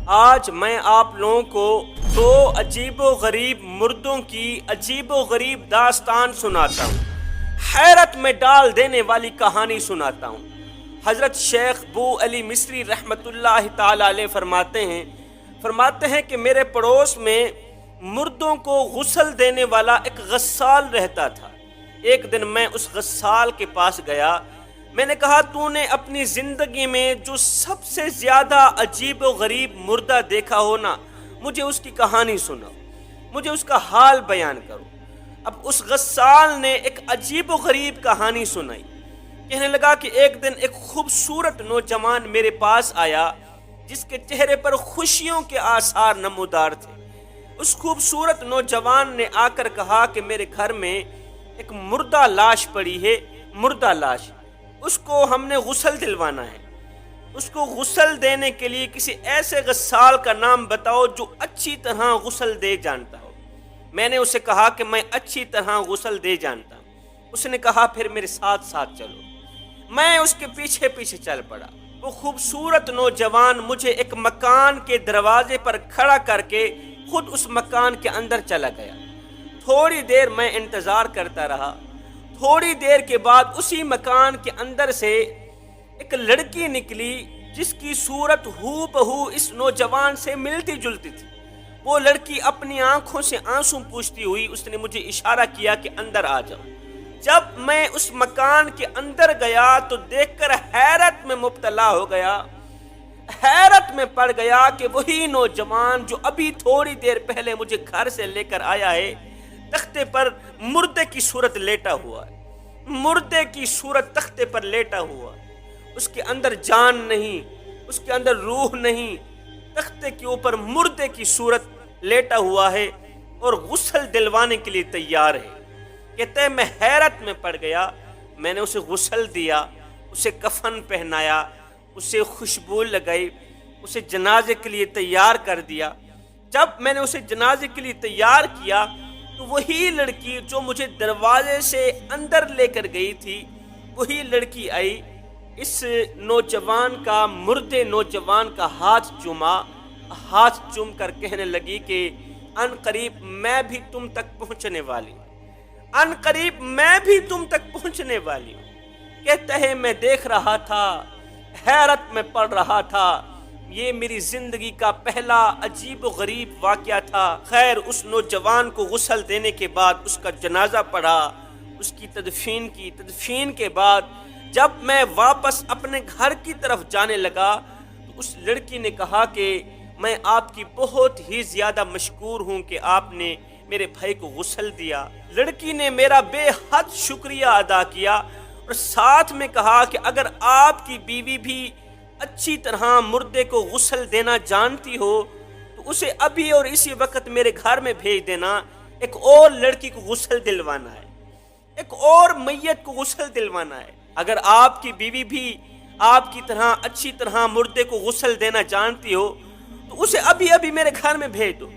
آج میں آپ لوگوں کو دو عجیب و غریب مردوں کی عجیب و غریب داستان سناتا ہوں، حیرت میں ڈال دینے والی کہانی سناتا ہوں۔ حضرت شیخ بو علی مصری رحمت اللہ تعالی علیہ فرماتے ہیں کہ میرے پڑوس میں مردوں کو غسل دینے والا ایک غسال رہتا تھا۔ ایک دن میں اس غسال کے پاس گیا، میں نے کہا تو نے اپنی زندگی میں جو سب سے زیادہ عجیب و غریب مردہ دیکھا ہو نا، مجھے اس کی کہانی سناؤ، مجھے اس کا حال بیان کرو۔ اب اس غسال نے ایک عجیب و غریب کہانی سنائی، کہنے لگا کہ ایک دن ایک خوبصورت نوجوان میرے پاس آیا جس کے چہرے پر خوشیوں کے آثار نمودار تھے۔ اس خوبصورت نوجوان نے آ کر کہا کہ میرے گھر میں ایک مردہ لاش پڑی ہے، مردہ لاش، اس کو ہم نے غسل دلوانا ہے۔ اس کو غسل دینے کے لیے کسی ایسے غسال کا نام بتاؤ جو اچھی طرح غسل دے جانتا ہو۔ میں نے اسے کہا کہ میں اچھی طرح غسل دے جانتا ہوں۔ اس نے کہا پھر میرے ساتھ ساتھ چلو۔ میں اس کے پیچھے پیچھے چل پڑا۔ وہ خوبصورت نوجوان مجھے ایک مکان کے دروازے پر کھڑا کر کے خود اس مکان کے اندر چلا گیا۔ تھوڑی دیر میں انتظار کرتا رہا۔ تھوڑی دیر کے بعد اسی مکان کے اندر سے ایک لڑکی نکلی جس کی صورت ہو بہو اس نوجوان سے ملتی جلتی تھی۔ وہ لڑکی اپنی آنکھوں سے آنسو پوچھتی ہوئی اس نے مجھے اشارہ کیا کہ اندر آ جاؤ۔ جب میں اس مکان کے اندر گیا تو دیکھ کر حیرت میں مبتلا ہو گیا، حیرت میں پڑ گیا کہ وہی نوجوان جو ابھی تھوڑی دیر پہلے مجھے گھر سے لے کر آیا ہے، تختے پر مردے کی صورت لیٹا ہوا ہے، مردے کی صورت تختے پر لیٹا ہوا ہے۔ اس کے اندر جان نہیں، اس کے اندر روح نہیں، تختے کے اوپر مردے کی صورت لیٹا ہوا ہے اور غسل دلوانے کے لیے تیار ہے۔ کہتے ہیں میں حیرت میں پڑ گیا، میں نے اسے غسل دیا، اسے کفن پہنایا، اسے خوشبو لگائی، اسے جنازے کے لیے تیار کر دیا۔ جب میں نے اسے جنازے کے لیے تیار کیا تو وہی لڑکی جو مجھے دروازے سے اندر لے کر گئی تھی، وہی لڑکی آئی، اس نوجوان کا، مردے نوجوان کا ہاتھ چوما، ہاتھ چوم کر کہنے لگی کہ ان قریب میں بھی تم تک پہنچنے والی ہوں، ان قریب میں بھی تم تک پہنچنے والی ہوں۔ کہتا ہے میں دیکھ رہا تھا، حیرت میں پڑ رہا تھا، یہ میری زندگی کا پہلا عجیب و غریب واقعہ تھا۔ خیر اس نوجوان کو غسل دینے کے بعد اس کا جنازہ پڑھا، اس کی تدفین کی۔ تدفین کے بعد جب میں واپس اپنے گھر کی طرف جانے لگا تو اس لڑکی نے کہا کہ میں آپ کی بہت ہی زیادہ مشکور ہوں کہ آپ نے میرے بھائی کو غسل دیا۔ لڑکی نے میرا بے حد شکریہ ادا کیا اور ساتھ میں کہا کہ اگر آپ کی بیوی بھی اچھی طرح مردے کو غسل دینا جانتی ہو تو اسے ابھی اور اسی وقت میرے گھر میں بھیج دینا، ایک اور لڑکی کو غسل دلوانا ہے، ایک اور میت کو غسل دلوانا ہے۔ اگر آپ کی بیوی بھی آپ کی طرح اچھی طرح مردے کو غسل دینا جانتی ہو تو اسے ابھی ابھی میرے گھر میں بھیج دو۔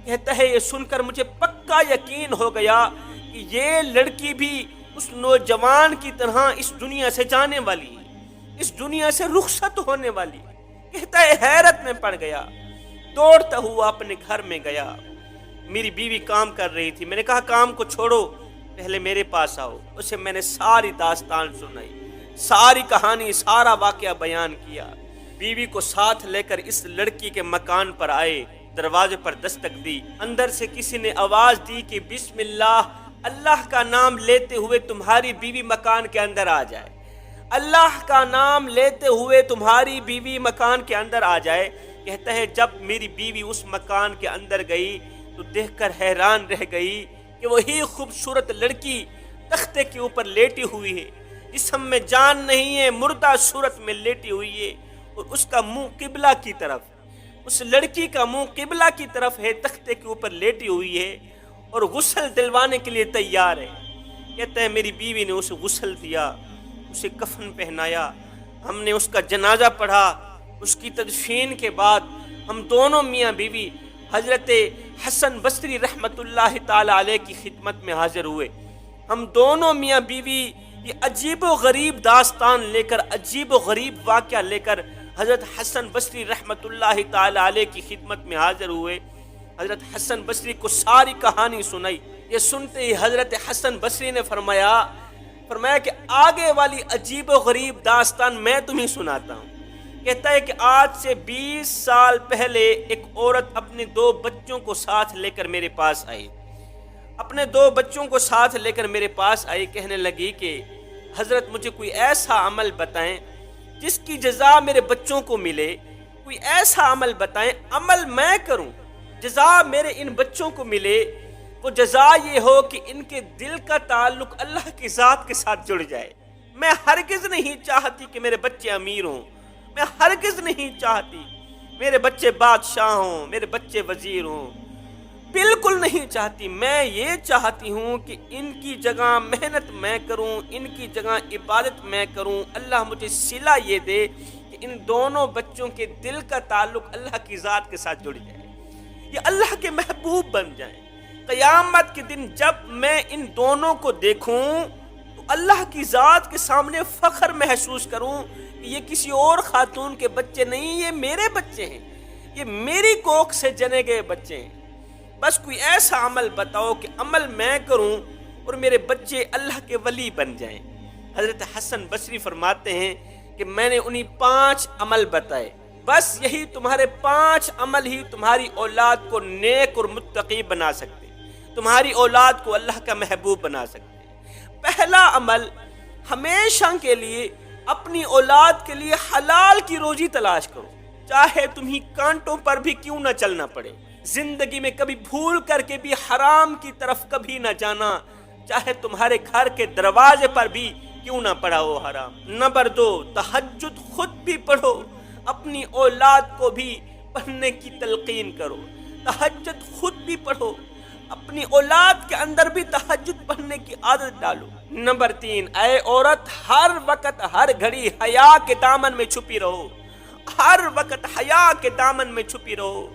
کہتا ہے یہ سن کر مجھے پکا یقین ہو گیا کہ یہ لڑکی بھی اس نوجوان کی طرح اس دنیا سے جانے والی ہے، اس دنیا سے رخصت ہونے والی ہے۔ کہتا ہے حیرت میں پڑ گیا، دوڑتا ہوا اپنے گھر میں گیا۔ میری بیوی کام کر رہی تھی، میں نے کہا کام کو چھوڑو، پہلے میرے پاس آؤ۔ اسے میں نے ساری داستان سنائی، ساری کہانی، سارا واقعہ بیان کیا۔ بیوی کو ساتھ لے کر اس لڑکی کے مکان پر آئے، دروازے پر دستک دی، اندر سے کسی نے آواز دی کہ بسم اللہ، اللہ کا نام لیتے ہوئے تمہاری بیوی مکان کے اندر آ جائے، اللہ کا نام لیتے ہوئے تمہاری بیوی مکان کے اندر آ جائے۔ کہتا ہے جب میری بیوی اس مکان کے اندر گئی تو دیکھ کر حیران رہ گئی کہ وہی خوبصورت لڑکی تختے کے اوپر لیٹی ہوئی ہے، جسم میں جان نہیں ہے، مردہ صورت میں لیٹی ہوئی ہے اور اس کا منہ قبلہ کی طرف، اس لڑکی کا منہ قبلہ کی طرف ہے، تختے کے اوپر لیٹی ہوئی ہے اور غسل دلوانے کے لیے تیار ہے۔ کہتا ہے میری بیوی نے اسے غسل دیا، اسے کفن پہنایا، ہم نے اس کا جنازہ پڑھا۔ اس کی تدفین کے بعد ہم دونوں میاں بیوی حضرت حسن بصری رحمت اللہ تعالی علیہ کی خدمت میں حاضر ہوئے۔ ہم دونوں میاں بیوی یہ عجیب و غریب داستان لے کر، عجیب و غریب واقعہ لے کر حضرت حسن بصری رحمت اللہ تعالی علیہ کی خدمت میں حاضر ہوئے. حضرت حسن بصری کو ساری کہانی سنائی. یہ سنتے ہی حضرت حسن بصری نے فرمایا کہ آگے والی عجیب و غریب داستان میں تمہیں سناتا ہوں. کہتا ہے کہ آج سے 20 سال پہلے ایک عورت اپنے 2 بچوں کو ساتھ لے کر میرے پاس آئی. اپنے 2 بچوں کو ساتھ لے کر میرے پاس آئی. کہنے لگی کہ حضرت مجھے کوئی ایسا عمل بتائیں جس کی جزا میرے بچوں کو ملے. کوئی ایسا عمل بتائیں, عمل میں کروں, جزا میرے ان بچوں کو ملے. وہ جزا یہ ہو کہ ان کے دل کا تعلق اللہ کی ذات کے ساتھ جڑ جائے. میں ہرگز نہیں چاہتی کہ میرے بچے امیر ہوں. میں ہرگز نہیں چاہتی میرے بچے بادشاہ ہوں, میرے بچے وزیر ہوں. بالکل نہیں چاہتی. میں یہ چاہتی ہوں کہ ان کی جگہ محنت میں کروں, ان کی جگہ عبادت میں کروں. اللہ مجھے صلہ یہ دے کہ ان دونوں بچوں کے دل کا تعلق اللہ کی ذات کے ساتھ جڑ جائے, یہ اللہ کے محبوب بن جائیں. قیامت کے دن جب میں ان دونوں کو دیکھوں تو اللہ کی ذات کے سامنے فخر محسوس کروں کہ یہ کسی اور خاتون کے بچے نہیں, یہ میرے بچے ہیں, یہ میری کوکھ سے جنے گئے بچے ہیں. بس کوئی ایسا عمل بتاؤ کہ عمل میں کروں اور میرے بچے اللہ کے ولی بن جائیں. حضرت حسن بصری فرماتے ہیں کہ میں نے انہیں 5 عمل بتائے. بس یہی تمہارے 5 عمل ہی تمہاری اولاد کو نیک اور متقی بنا سکتے, تمہاری اولاد کو اللہ کا محبوب بنا سکتے. پہلا عمل, ہمیشہ کے لیے اپنی اولاد کے لیے حلال کی روزی تلاش کرو, چاہے تمہیں کانٹوں پر بھی کیوں نہ چلنا پڑے. زندگی میں کبھی بھول کر کے بھی حرام کی طرف کبھی نہ جانا, چاہے تمہارے گھر کے دروازے پر بھی کیوں نہ پڑا ہو حرام. نمبر 2, تہجد خود بھی پڑھو, اپنی اولاد کو بھی پڑھنے کی تلقین کرو. تہجد خود بھی پڑھو, اپنی اولاد کے اندر بھی تہجد پڑھنے کی عادت ڈالو. نمبر 3, اے عورت ہر وقت ہر گھڑی حیا کے دامن میں چھپی رہو, ہر وقت حیا کے دامن میں چھپی رہو.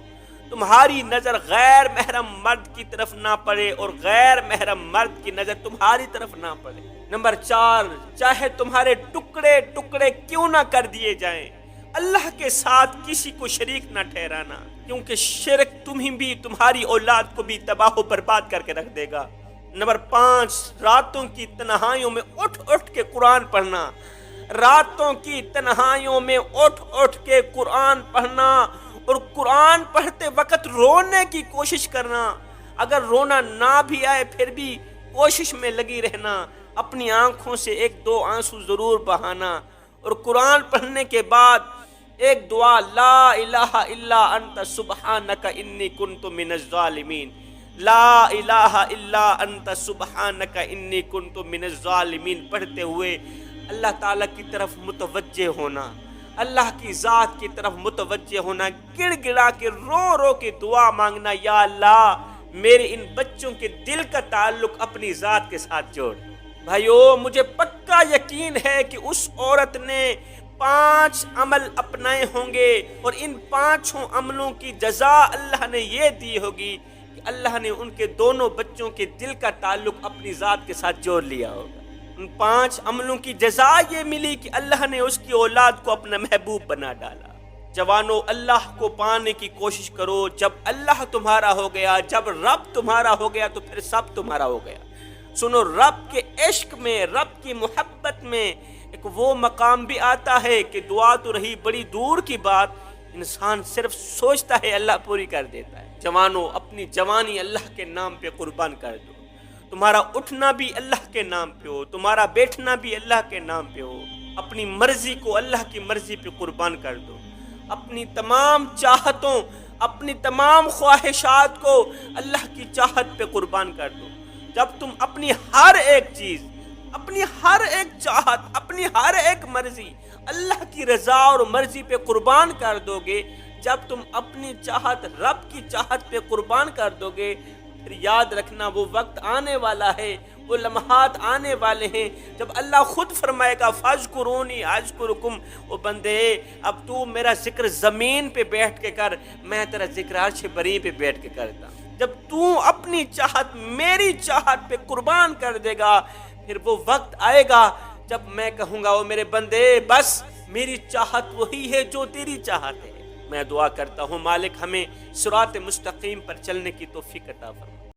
تمہاری نظر غیر محرم مرد کی طرف نہ پڑے اور غیر محرم مرد کی نظر تمہاری طرف نہ پڑے. نمبر 4, چاہے تمہارے ٹکڑے ٹکڑے کیوں نہ کر دیے جائیں, اللہ کے ساتھ کسی کو شریک نہ ٹھہرانا, کیونکہ شرک تمہیں بھی تمہاری اولاد کو بھی تباہ و برباد کر کے رکھ دے گا. نمبر 5, راتوں کی تنہائیوں میں اٹھ اٹھ کے قرآن پڑھنا, راتوں کی تنہائیوں میں اٹھ اٹھ کے قرآن پڑھنا اور قرآن پڑھتے وقت رونے کی کوشش کرنا. اگر رونا نہ بھی آئے پھر بھی کوشش میں لگی رہنا, اپنی آنکھوں سے 1-2 آنسو ضرور بہانا. اور قرآن پڑھنے کے بعد ایک دعا, لا الہ الا انت سبحانک انی کنت من الظالمین, لا الہ الا انت سبحانک انی کنت من الظالمین پڑھتے ہوئے اللہ تعالیٰ کی طرف متوجہ ہونا, اللہ کی ذات کی طرف متوجہ ہونا, گڑ گڑا کے رو رو کے دعا مانگنا, یا اللہ میرے ان بچوں کے دل کا تعلق اپنی ذات کے ساتھ جوڑ. بھائیو, مجھے پکا یقین ہے کہ اس عورت نے 5 عمل اپنائے ہوں گے اور ان 5 عملوں کی جزا اللہ نے یہ دی ہوگی کہ اللہ نے ان کے دونوں بچوں کے دل کا تعلق اپنی ذات کے ساتھ جوڑ لیا ہوگا. ان 5 عملوں کی جزا یہ ملی کہ اللہ نے اس کی اولاد کو اپنا محبوب بنا ڈالا. جوانو, اللہ کو پانے کی کوشش کرو. جب اللہ تمہارا ہو گیا, جب رب تمہارا ہو گیا تو پھر سب تمہارا ہو گیا. سنو, رب کے عشق میں, رب کی محبت میں ایک وہ مقام بھی آتا ہے کہ دعا تو رہی بڑی دور کی بات, انسان صرف سوچتا ہے اللہ پوری کر دیتا ہے. جوانو, اپنی جوانی اللہ کے نام پہ قربان کر دو. تمہارا اٹھنا بھی اللہ کے نام پہ ہو, تمہارا بیٹھنا بھی اللہ کے نام پہ ہو. اپنی مرضی کو اللہ کی مرضی پہ قربان کر دو. اپنی تمام چاہتوں, اپنی تمام خواہشات کو اللہ کی چاہت پہ قربان کر دو. جب تم اپنی ہر ایک چیز, اپنی ہر ایک چاہت, اپنی ہر ایک مرضی اللہ کی رضا اور مرضی پہ قربان کر دو گے, جب تم اپنی چاہت رب کی چاہت پہ قربان کر دو گے, پھر یاد رکھنا وہ وقت آنے والا ہے, وہ لمحات آنے والے ہیں جب اللہ خود فرمائے گا فاذکرونی اذکرکم. وہ بندے, اب تو میرا ذکر زمین پہ بیٹھ کے کر, میں تیرا ذکر عرش بری پہ بیٹھ کے کرتا. جب تو اپنی چاہت میری چاہت پہ قربان کر دے گا, پھر وہ وقت آئے گا جب میں کہوں گا, وہ میرے بندے بس میری چاہت وہی ہے جو تیری چاہت ہے۔ میں دعا کرتا ہوں مالک ہمیں صراط مستقیم پر چلنے کی توفیق عطا فرما۔